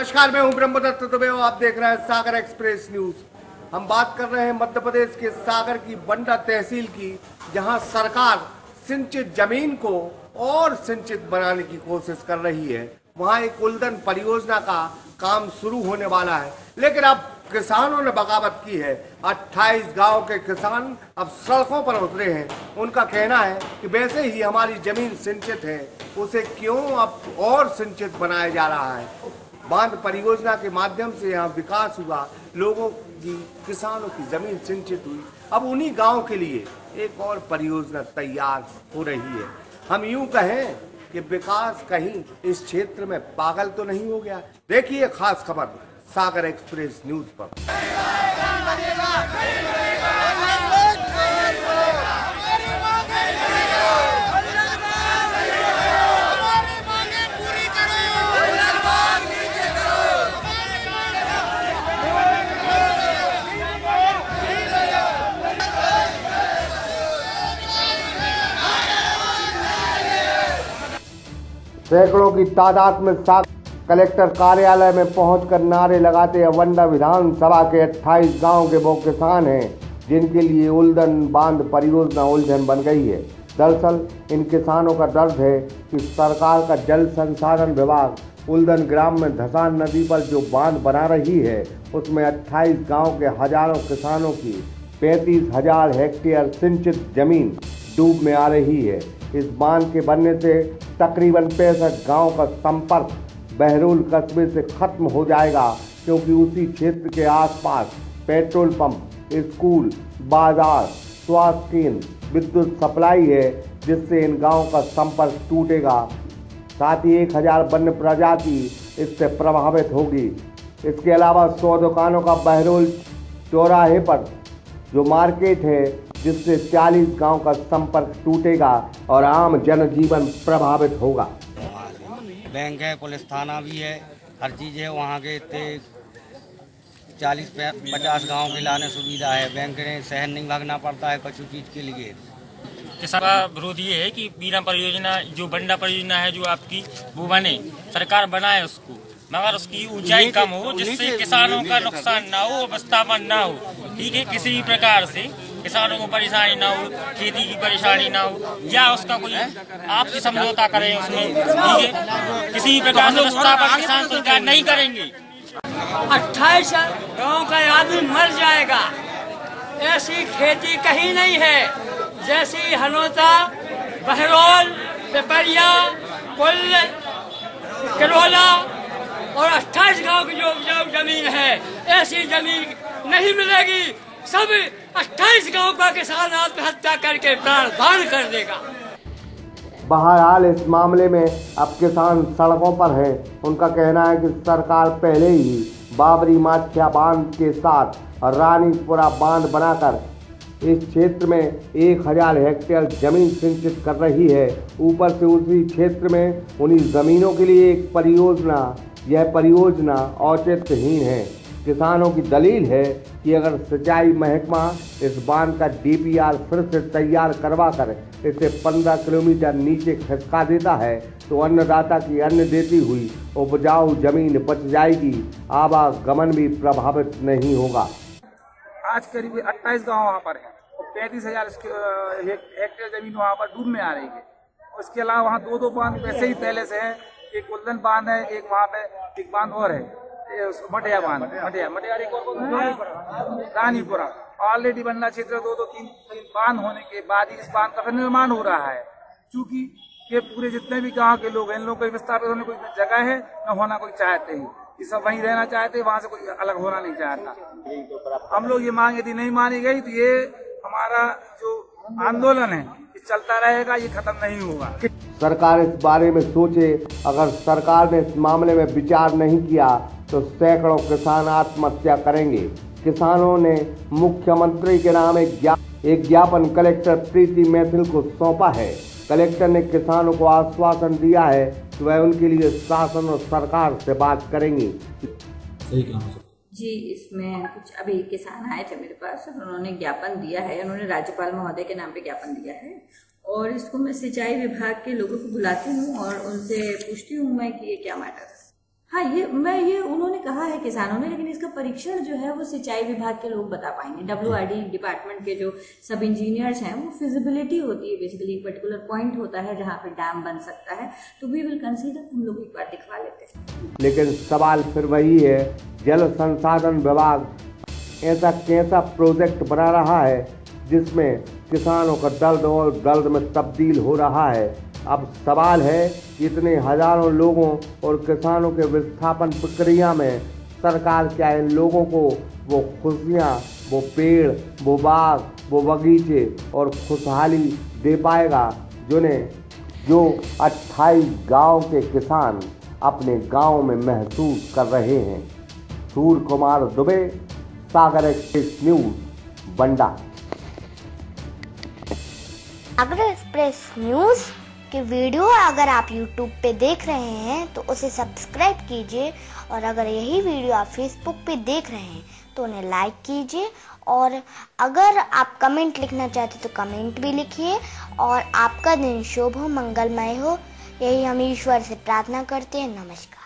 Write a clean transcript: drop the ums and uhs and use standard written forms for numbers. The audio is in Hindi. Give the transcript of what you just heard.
नमस्कार, मैं हूं ब्रह्मदत्त दुबे और आप देख रहे हैं सागर एक्सप्रेस न्यूज। हम बात कर रहे हैं मध्य प्रदेश के सागर की बंडा तहसील की, जहां सरकार सिंचित जमीन को और सिंचित बनाने की कोशिश कर रही है। वहां एक उल्दन परियोजना का काम शुरू होने वाला है, लेकिन अब किसानों ने बगावत की है। 28 गांव के किसान अब सड़कों पर उतरे हैं। उनका कहना है कि वैसे ही हमारी जमीन सिंचित है, उसे क्यों अब और सिंचित बनाया जा रहा है। बांध परियोजना के माध्यम से यहाँ विकास हुआ, लोगों की, किसानों की जमीन सिंचित हुई। अब उन्हीं गांव के लिए एक और परियोजना तैयार हो रही है। हम यूं कहें कि विकास कहीं इस क्षेत्र में पागल तो नहीं हो गया। देखिए खास खबर सागर एक्सप्रेस न्यूज पर। सैकड़ों की तादाद में कलेक्टर कार्यालय में पहुंचकर नारे लगाते अवंडा विधानसभा के 28 गांव के वो किसान हैं जिनके लिए उल्दन बांध परियोजना उलझन बन गई है। दरअसल इन किसानों का दर्द है कि सरकार का जल संसाधन विभाग उल्दन ग्राम में धसान नदी पर जो बांध बना रही है, उसमें 28 गांव के हजारों किसानों की 35,000 हेक्टेयर सिंचित जमीन डूब में आ रही है। इस बांध के बनने से तकरीबन 65 गांव का संपर्क बहरोल कस्बे से खत्म हो जाएगा, क्योंकि उसी क्षेत्र के आसपास पेट्रोल पंप, स्कूल, बाजार, स्वास्थ्य केंद्र, विद्युत सप्लाई है, जिससे इन गांवों का संपर्क टूटेगा। साथ ही 1000 वन्य प्रजाति इससे प्रभावित होगी। इसके अलावा 100 दुकानों का बहरोल चौराहे पर जो मार्केट है, जिससे 40 गांव का संपर्क टूटेगा और आम जनजीवन प्रभावित होगा। बैंक है, पुलिस थाना भी है, हर चीज़ है। वहाँ के 40-50 गांव के लाने सुविधा है। बैंक ने शहर नहीं भागना पड़ता है कछु चीज़ के लिए। किसान का विरोध ये है कि बीना परियोजना, जो बंडा परियोजना है जो आपकी, वो बने, सरकार बनाए उसको, मगर उसकी ऊंचाई कम हो, जिससे किसानों का नुकसान ना हो, विस्थापन ना हो। ठीक है, किसी भी प्रकार से किसानों को परेशानी ना हो, खेती की परेशानी ना हो, या उसका कोई आपसी समझौता करें उसमें। ठीक है, किसी भी प्रकार से विस्थापन किसान स्वीकार नहीं करेंगे। 28 गाँव का आदमी मर जाएगा, ऐसी खेती कहीं नहीं है। जैसी हनोता, बहरोल, पिपरिया, कुल, किरोला और 28 गांव की जो उपजाऊ जमीन है, ऐसी जमीन नहीं मिलेगी। सब 28 गांव का किसान आत्महत्या करके प्राणदान कर देगा। बहरहाल इस मामले में अब किसान सड़कों पर हैं। उनका कहना है कि सरकार पहले ही बाबरी माछिया बांध के साथ रानीपुरा बांध बनाकर इस क्षेत्र में 1000 हेक्टेयर जमीन सिंचित कर रही है। ऊपर से उसी क्षेत्र में उन्हीं जमीनों के लिए एक परियोजना, यह परियोजना औचित्यहीन है। किसानों की दलील है कि अगर सिंचाई महकमा इस बांध का डीपीआर फिर से तैयार करवा कर इसे 15 किलोमीटर नीचे खिसका देता है, तो अन्नदाता की अन्न देती हुई उपजाऊ जमीन बच जाएगी, आवागमन भी प्रभावित नहीं होगा। आज करीब 28 गांव वहाँ पर है और 35,000 हेक्टेयर जमीन वहाँ पर डूब में आ रही है। उसके अलावा वहाँ 2 बांध वैसे ही पहले से है। एक उल्दन बांध है, एक वहाँ पे एक बांध और है, मटिया बांध, मटिया रानीपुरा। ऑलरेडी बंडा क्षेत्र 2-3 बांध होने के बाद ही इस बांध का निर्माण हो रहा है। चूँकि ये पूरे जितने भी गाँव के लोग हैं, इन लोगों को विस्थापित होने कोई जगह है न होना कोई चाहते हैं। ये सब वहीं रहना चाहते, वहाँ से कोई अलग होना नहीं चाहता। हम लोग ये मांग यदि नहीं मानी गई तो ये हमारा जो आंदोलन है ये चलता रहेगा, ये खत्म नहीं होगा। सरकार इस बारे में सोचे। अगर सरकार ने इस मामले में विचार नहीं किया तो सैकड़ों किसान आत्महत्या करेंगे। किसानों ने मुख्यमंत्री के नाम एक ज्ञापन कलेक्टर प्रीति मैथिल को सौंपा है। कलेक्टर ने किसानों को आश्वासन दिया है कि वह उनके लिए शासन और सरकार से बात करेंगी। जी, इसमें कुछ अभी किसान आए थे मेरे पास, उन्होंने ज्ञापन दिया है, उन्होंने राज्यपाल महोदय के नाम पे ज्ञापन दिया है और इसको मैं सिंचाई विभाग के लोगों को बुलाती हूँ और उनसे पूछती हूँ मैं कि ये क्या मैटर है। हाँ, ये उन्होंने कहा है किसानों ने, लेकिन इसका परीक्षण जो है वो सिंचाई विभाग के लोग बता पाएंगे। WRD डिपार्टमेंट के जो सब इंजीनियर्स हैं, वो फिजिबिलिटी होती है, बेसिकली एक पर्टिकुलर पॉइंट होता है जहाँ पे डैम बन सकता है, तो वी विल कंसीडर, हम लोग एक बार दिखवा लेते हैं। लेकिन सवाल फिर वही है, जल संसाधन विभाग ऐसा कैसा प्रोजेक्ट बना रहा है जिसमें किसानों का दर्द और दर्द में तब्दील हो रहा है। अब सवाल है कि इतने हजारों लोगों और किसानों के विस्थापन प्रक्रिया में सरकार क्या इन लोगों को वो खुशियाँ, वो पेड़, वो बाग, वो बगीचे और खुशहाली दे पाएगा जो 28 गांव के किसान अपने गांव में महसूस कर रहे हैं। सूर्य कुमार दुबे, सागर एक्सप्रेस न्यूज, बंडा। सागर एक्सप्रेस न्यूज की वीडियो अगर आप YouTube पे देख रहे हैं तो उसे सब्सक्राइब कीजिए, और अगर यही वीडियो आप Facebook पे देख रहे हैं तो उन्हें लाइक कीजिए, और अगर आप कमेंट लिखना चाहते तो कमेंट भी लिखिए, और आपका दिन शुभ हो, मंगलमय हो, यही हम ईश्वर से प्रार्थना करते हैं। नमस्कार।